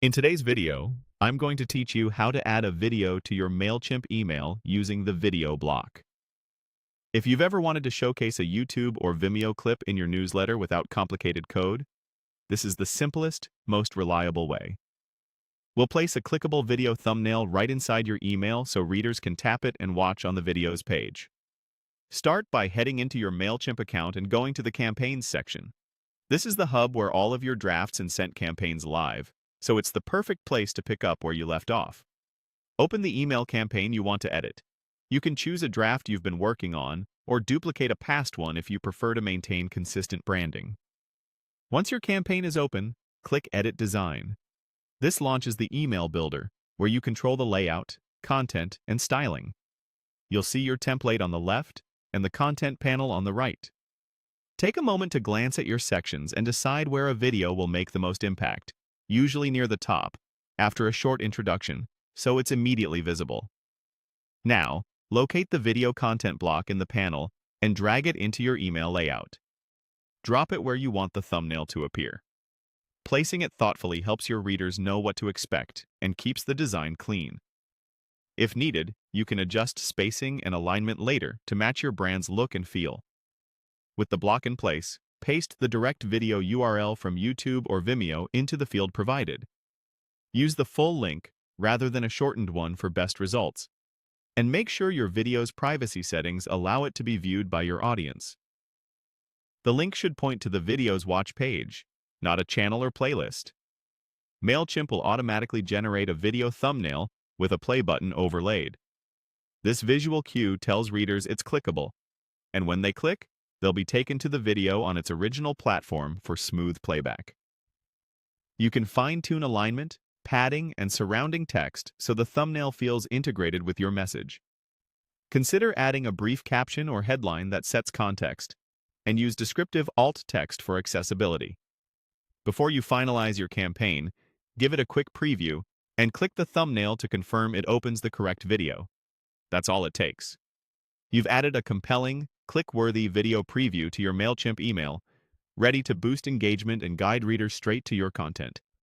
In today's video, I'm going to teach you how to add a video to your Mailchimp email using the video block. If you've ever wanted to showcase a YouTube or Vimeo clip in your newsletter without complicated code, this is the simplest, most reliable way. We'll place a clickable video thumbnail right inside your email so readers can tap it and watch on the video's page. Start by heading into your Mailchimp account and going to the Campaigns section. This is the hub where all of your drafts and sent campaigns live, so it's the perfect place to pick up where you left off. Open the email campaign you want to edit. You can choose a draft you've been working on, or duplicate a past one if you prefer to maintain consistent branding. Once your campaign is open, click Edit Design. This launches the email builder, where you control the layout, content, and styling. You'll see your template on the left and the content panel on the right. Take a moment to glance at your sections and decide where a video will make the most impact, usually near the top, after a short introduction, so it's immediately visible. Now, locate the video content block in the panel and drag it into your email layout. Drop it where you want the thumbnail to appear. Placing it thoughtfully helps your readers know what to expect and keeps the design clean. If needed, you can adjust spacing and alignment later to match your brand's look and feel. With the block in place, paste the direct video URL from YouTube or Vimeo into the field provided. Use the full link rather than a shortened one for best results. And make sure your video's privacy settings allow it to be viewed by your audience. The link should point to the video's watch page, not a channel or playlist. Mailchimp will automatically generate a video thumbnail with a play button overlaid. This visual cue tells readers it's clickable, and when they click, they'll be taken to the video on its original platform for smooth playback. You can fine-tune alignment, padding, and surrounding text so the thumbnail feels integrated with your message. Consider adding a brief caption or headline that sets context, and use descriptive alt text for accessibility. Before you finalize your campaign, give it a quick preview and click the thumbnail to confirm it opens the correct video. That's all it takes. You've added a compelling, click-worthy video preview to your Mailchimp email, ready to boost engagement and guide readers straight to your content.